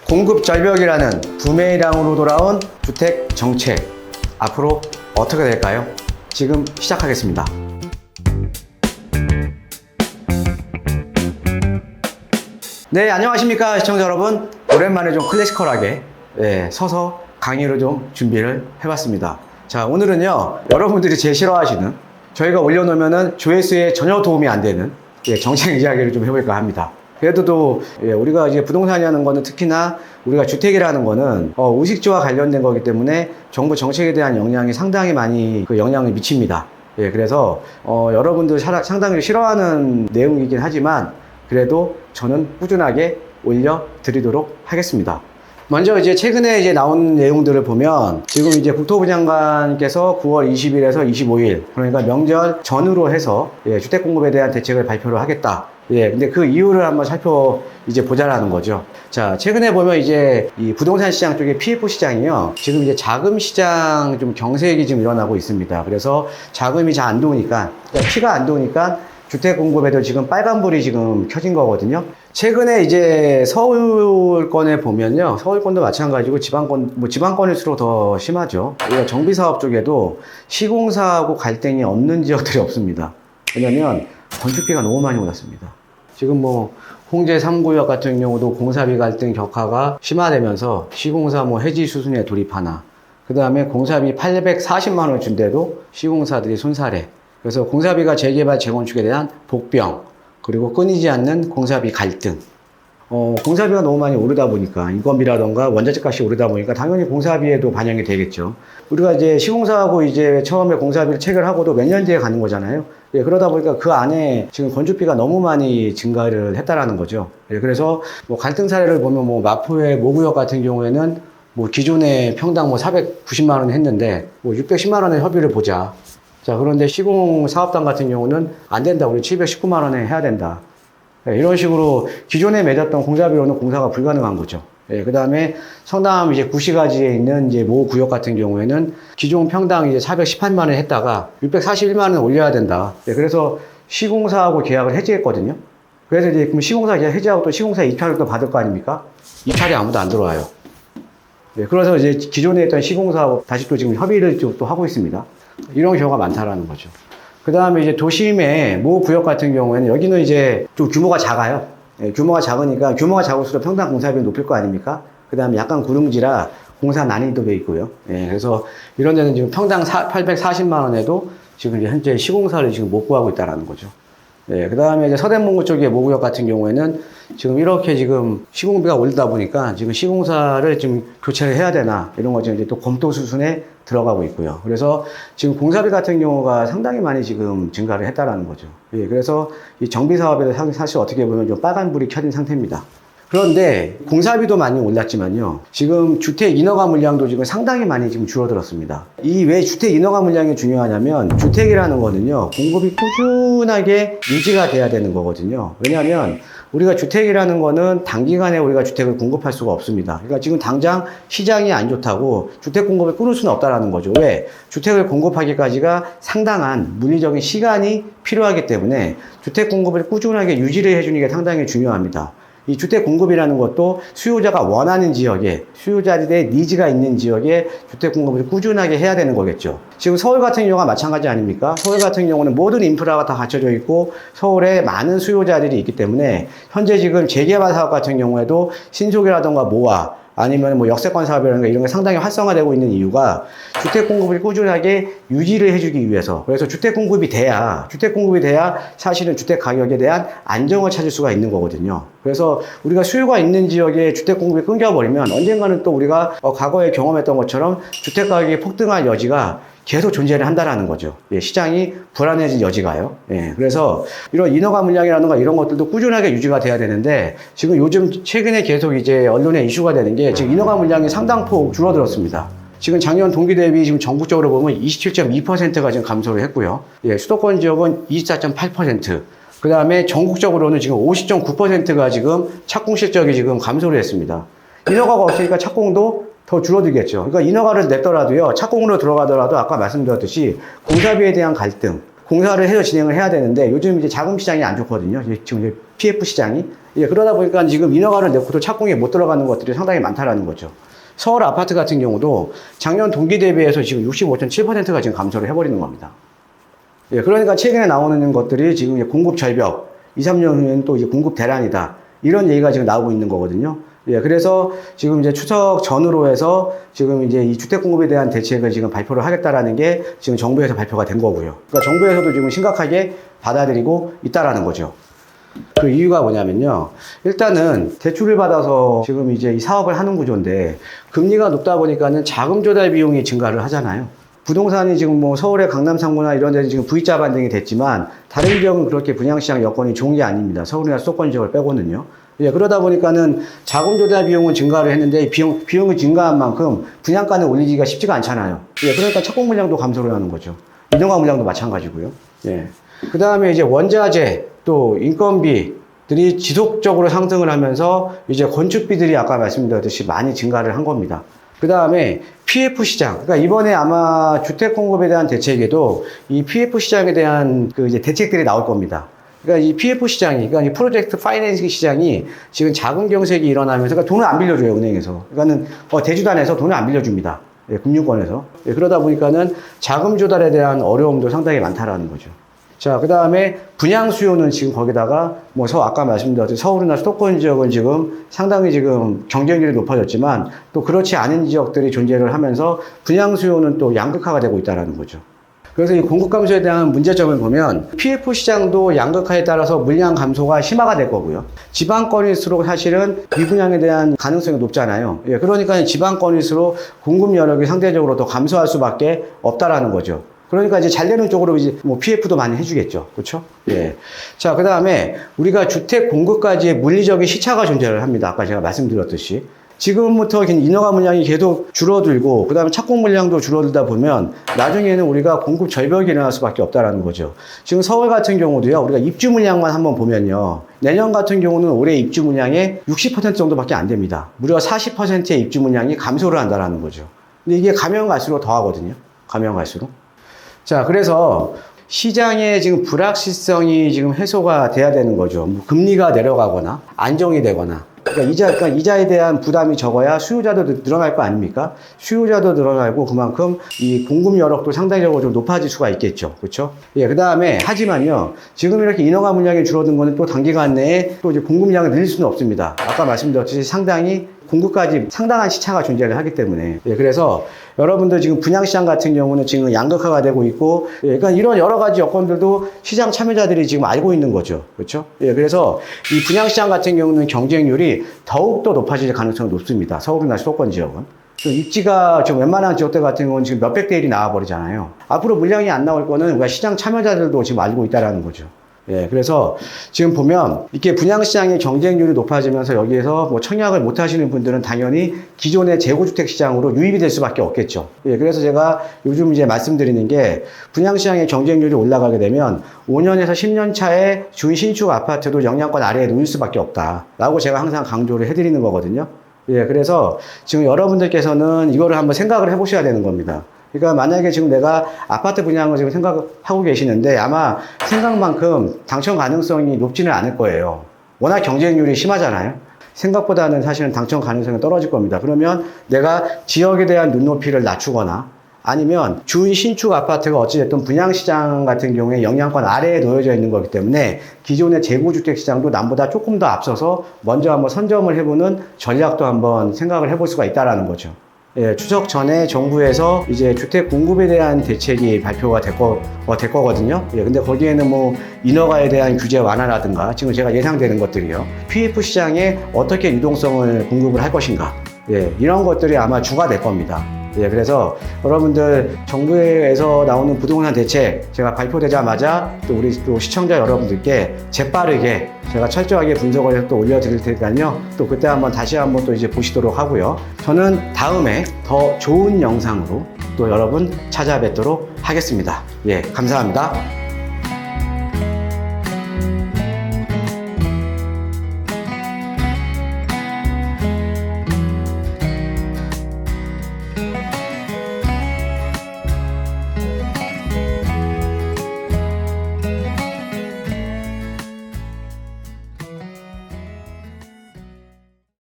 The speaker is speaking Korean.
공급 절벽이라는 부메랑으로 돌아온 주택 정책, 앞으로 어떻게 될까요? 지금 시작하겠습니다. 네, 안녕하십니까 시청자 여러분. 오랜만에 좀 클래시컬하게 서서 강의로 좀 준비를 해봤습니다. 자, 오늘은요, 여러분들이 제일 싫어하시는, 저희가 올려놓으면은 조회수에 전혀 도움이 안 되는 정책 이야기를 좀 해볼까 합니다. 그래도 우리가 이제 부동산이라는 거는, 특히나 우리가 주택이라는 거는 의식주와 관련된 거기 때문에 정부 정책에 대한 영향이 상당히 많이 영향을 미칩니다. 그래서 여러분들 상당히 싫어하는 내용이긴 하지만 그래도 저는 꾸준하게 올려드리도록 하겠습니다. 먼저 이제 최근에 이제 나온 내용들을 보면, 지금 이제 국토부 장관께서 9월 20일에서 25일, 그러니까 명절 전후로 해서 주택 공급에 대한 대책을 발표를 하겠다. 근데 그 이유를 한번 보자라는 거죠. 자, 최근에 보면 이제 이 부동산 시장 쪽에 PF 시장이요, 지금 이제 자금 시장 좀 경색이 지금 일어나고 있습니다. 그래서 자금이 잘 안 도니까, 그러니까 피가 안 도니까 주택 공급에도 지금 빨간불이 지금 켜진 거거든요. 최근에 이제 서울권에 보면요, 서울권도 마찬가지고 지방권일수록 더 심하죠. 우리가 정비사업 쪽에도 시공사하고 갈등이 없는 지역들이 없습니다. 왜냐면 건축비가 너무 많이 올랐습니다. 지금 홍제 3구역 같은 경우도 공사비 갈등 격화가 심화되면서 시공사 해지 수순에 돌입하나, 그 다음에 공사비 840만 원 준대도 시공사들이 손살해. 그래서 공사비가 재개발, 재건축에 대한 복병, 그리고 끊이지 않는 공사비 갈등. 공사비가 너무 많이 오르다 보니까, 인건비라던가 원자재 값이 오르다 보니까 당연히 공사비에도 반영이 되겠죠. 우리가 이제 시공사하고 이제 처음에 공사비를 체결하고도 몇 년 뒤에 가는 거잖아요. 그러다 보니까 그 안에 지금 건축비가 너무 많이 증가를 했다라는 거죠. 그래서 갈등 사례를 보면 마포의 모구역 같은 경우에는 기존에 평당 490만 원 했는데 610만 원의 협의를 보자. 자, 그런데 시공 사업당 같은 경우는 안 된다. 우리 719만 원에 해야 된다. 이런 식으로 기존에 맺었던 공사비로는 공사가 불가능한 거죠. 그 다음에 성남 이제 구시가지에 있는 이제 모 구역 같은 경우에는 기존 평당 이제 418만 원 했다가 641만 원 올려야 된다. 그래서 시공사하고 계약을 해지했거든요. 그래서 이제 그럼 시공사 계약 해지하고 또 시공사 입찰을 또 받을 거 아닙니까? 입찰이 아무도 안 들어와요. 그래서 이제 기존에 있던 시공사하고 다시 또 지금 협의를 또 하고 있습니다. 이런 경우가 많다라는 거죠. 그 다음에 이제 도심의 모 구역 같은 경우에는, 여기는 이제 좀 규모가 작아요. 규모가 작으니까, 규모가 작을수록 평당 공사비가 높을 거 아닙니까? 그 다음에 약간 구릉지라 공사 난이도가 있고요. 그래서 이런 데는 지금 평당 840만 원에도 지금 이제 현재 시공사를 지금 못 구하고 있다라는 거죠. 그 다음에 이제 서대문구 쪽의 모구역 같은 경우에는 지금 이렇게 지금 시공비가 오르다 보니까 지금 시공사를 지금 교체를 해야 되나, 이런 거 지금 이제 또 검토 수순에 들어가고 있고요. 그래서 지금 공사비 같은 경우가 상당히 많이 지금 증가를 했다라는 거죠. 그래서 이 정비 사업에서 사실 어떻게 보면 좀 빨간불이 켜진 상태입니다. 그런데 공사비도 많이 올랐지만요, 지금 주택 인허가 물량도 지금 상당히 많이 지금 줄어들었습니다. 이 왜 주택 인허가 물량이 중요하냐면, 주택이라는 거는요, 공급이 꾸준하게 유지가 돼야 되는 거거든요. 왜냐하면 우리가 주택이라는 거는 단기간에 우리가 주택을 공급할 수가 없습니다. 그러니까 지금 당장 시장이 안 좋다고 주택 공급을 끊을 수는 없다라는 거죠. 왜? 주택을 공급하기까지가 상당한 물리적인 시간이 필요하기 때문에 주택 공급을 꾸준하게 유지를 해주는 게 상당히 중요합니다. 이 주택 공급이라는 것도 수요자가 원하는 지역에, 수요자들의 니즈가 있는 지역에 주택 공급을 꾸준하게 해야 되는 거겠죠. 지금 서울 같은 경우가 마찬가지 아닙니까? 서울 같은 경우는 모든 인프라가 다 갖춰져 있고 서울에 많은 수요자들이 있기 때문에 현재 지금 재개발 사업 같은 경우에도 신속이라던가 모아, 아니면 역세권 사업이라든가 이런 게 상당히 활성화되고 있는 이유가 주택 공급을 꾸준하게 유지를 해주기 위해서. 그래서 주택 공급이 돼야 사실은 주택 가격에 대한 안정을 찾을 수가 있는 거거든요. 그래서 우리가 수요가 있는 지역에 주택 공급이 끊겨버리면 언젠가는 또 우리가 과거에 경험했던 것처럼 주택 가격이 폭등할 여지가 계속 존재를 한다라는 거죠. 시장이 불안해질 여지가요. 그래서 이런 인허가 물량이라든가 이런 것들도 꾸준하게 유지가 돼야 되는데, 지금 요즘 최근에 계속 이제 언론에 이슈가 되는 게, 지금 인허가 물량이 상당폭 줄어들었습니다. 지금 작년 동기 대비 지금 전국적으로 보면 27.2%가 지금 감소를 했고요. 수도권 지역은 24.8%. 그 다음에 전국적으로는 지금 50.9%가 지금 착공 실적이 지금 감소를 했습니다. 인허가가 없으니까 착공도 더 줄어들겠죠. 그러니까 인허가를 냈더라도요, 착공으로 들어가더라도 아까 말씀드렸듯이 공사비에 대한 갈등, 공사를 해서 진행을 해야 되는데 요즘 이제 자금 시장이 안 좋거든요. 지금 이제 PF 시장이. 예, 그러다 보니까 지금 인허가를 내고도 착공에 못 들어가는 것들이 상당히 많다라는 거죠. 서울 아파트 같은 경우도 작년 동기 대비해서 지금 65.7%가 지금 감소를 해버리는 겁니다. 예, 그러니까 최근에 나오는 것들이 지금 공급 절벽, 2, 3년 후에는 또 이제 공급 대란이다. 이런 얘기가 지금 나오고 있는 거거든요. 예, 그래서 지금 이제 추석 전후로 해서 지금 이제 이 주택 공급에 대한 대책을 지금 발표를 하겠다라는 게 지금 정부에서 발표가 된 거고요. 그러니까 정부에서도 지금 심각하게 받아들이고 있다라는 거죠. 그 이유가 뭐냐면요. 일단은 대출을 받아서 지금 이제 이 사업을 하는 구조인데 금리가 높다 보니까는 자금 조달 비용이 증가를 하잖아요. 부동산이 지금 뭐 서울의 강남 상구나 이런 데는 지금 V자 반등이 됐지만 다른 지역은 그렇게 분양시장 여건이 좋은 게 아닙니다. 서울이나 수도권 지역을 빼고는요. 예, 그러다 보니까는 자금 조달 비용은 증가를 했는데 비용이 증가한 만큼 분양가는 올리기가 쉽지가 않잖아요. 예, 그러니까 착공 물량도 감소를 하는 거죠. 인허가 물량도 마찬가지고요. 예. 그 다음에 이제 원자재 또 인건비들이 지속적으로 상승을 하면서 이제 건축비들이 아까 말씀드렸듯이 많이 증가를 한 겁니다. 그 다음에 PF 시장. 그러니까 이번에 아마 주택 공급에 대한 대책에도 이 PF 시장에 대한 그 이제 대책들이 나올 겁니다. 그러니까 이 PF 시장이, 그러니까 이 프로젝트 파이낸싱 시장이 지금 자금 경색이 일어나면서, 그러니까 돈을 안 빌려줘요, 은행에서. 그러니까는 대주단에서 돈을 안 빌려줍니다. 예, 금융권에서. 예, 그러다 보니까는 자금 조달에 대한 어려움도 상당히 많다라는 거죠. 자, 그 다음에 분양 수요는 지금 거기다가 아까 말씀드렸듯이 서울이나 수도권 지역은 지금 상당히 지금 경쟁률이 높아졌지만 또 그렇지 않은 지역들이 존재를 하면서 분양 수요는 또 양극화가 되고 있다는 거죠. 그래서 이 공급 감소에 대한 문제점을 보면 PF 시장도 양극화에 따라서 물량 감소가 심화가 될 거고요. 지방권일수록 사실은 미분양에 대한 가능성이 높잖아요. 예, 그러니까 지방권일수록 공급 여력이 상대적으로 더 감소할 수밖에 없다라는 거죠. 그러니까 이제 잘 되는 쪽으로 이제 PF도 많이 해주겠죠. 그렇죠? 예. 자, 그 다음에 우리가 주택 공급까지의 물리적인 시차가 존재를 합니다. 아까 제가 말씀드렸듯이. 지금부터 인허가 물량이 계속 줄어들고, 그 다음에 착공 물량도 줄어들다 보면 나중에는 우리가 공급 절벽이 일어날 수밖에 없다라는 거죠. 지금 서울 같은 경우도요, 우리가 입주 물량만 한번 보면요. 내년 같은 경우는 올해 입주 물량의 60% 정도밖에 안 됩니다. 무려 40%의 입주 물량이 감소를 한다라는 거죠. 근데 이게 가면 갈수록 더 하거든요. 가면 갈수록. 자, 그래서 시장의 지금 불확실성이 지금 해소가 돼야 되는 거죠. 금리가 내려가거나 안정이 되거나. 그러니까 이자에 대한 부담이 적어야 수요자도 늘어날 거 아닙니까? 수요자도 늘어나고 그만큼 이 공급 여력도 상대적으로 좀 높아질 수가 있겠죠. 그렇죠? 예, 그다음에 하지만요. 지금 이렇게 인허가 물량이 줄어든 거는 또 단기간 내에 또 이제 공급량을 늘릴 수는 없습니다. 아까 말씀드렸듯이 상당히 공급까지 상당한 시차가 존재를 하기 때문에. 예, 그래서 여러분들 지금 분양시장 같은 경우는 지금 양극화가 되고 있고, 예, 그러니까 이런 여러 가지 여건들도 시장 참여자들이 지금 알고 있는 거죠. 그렇죠? 예, 그래서 이 분양시장 같은 경우는 경쟁률이 더욱더 높아질 가능성이 높습니다. 서울이나 수도권 지역은. 입지가 좀 웬만한 지역들 같은 경우는 지금 몇백 대 1이 나와버리잖아요. 앞으로 물량이 안 나올 거는 우리가 시장 참여자들도 지금 알고 있다는 거죠. 예, 그래서 지금 보면 이렇게 분양시장의 경쟁률이 높아지면서 여기에서 청약을 못 하시는 분들은 당연히 기존의 재고주택 시장으로 유입이 될 수밖에 없겠죠. 예, 그래서 제가 요즘 이제 말씀드리는 게 분양시장의 경쟁률이 올라가게 되면 5년에서 10년 차에 준신축 아파트도 영향권 아래에 놓일 수밖에 없다라고 제가 항상 강조를 해드리는 거거든요. 예, 그래서 지금 여러분들께서는 이거를 한번 생각을 해보셔야 되는 겁니다. 그러니까 만약에 지금 내가 아파트 분양을 지금 생각하고 계시는데 아마 생각만큼 당첨 가능성이 높지는 않을 거예요. 워낙 경쟁률이 심하잖아요. 생각보다는 사실은 당첨 가능성이 떨어질 겁니다. 그러면 내가 지역에 대한 눈높이를 낮추거나 아니면 준신축 아파트가 어찌됐든 분양시장 같은 경우에 영향권 아래에 놓여져 있는 거기 때문에 기존의 재고주택 시장도 남보다 조금 더 앞서서 먼저 한번 선점을 해보는 전략도 한번 생각을 해볼 수가 있다는 거죠. 예, 추석 전에 정부에서 이제 주택 공급에 대한 대책이 발표가 될 거거든요. 예, 근데 거기에는 인허가에 대한 규제 완화라든가 지금 제가 예상되는 것들이요. PF 시장에 어떻게 유동성을 공급을 할 것인가. 예, 이런 것들이 아마 주가 될 겁니다. 예, 그래서 여러분들 정부에서 나오는 부동산 대책 제가 발표되자마자 또 우리 또 시청자 여러분들께 재빠르게 제가 철저하게 분석을 해서 또 올려드릴 테니까요. 또 그때 다시 한번 또 이제 보시도록 하고요. 저는 다음에 더 좋은 영상으로 또 여러분 찾아뵙도록 하겠습니다. 예, 감사합니다.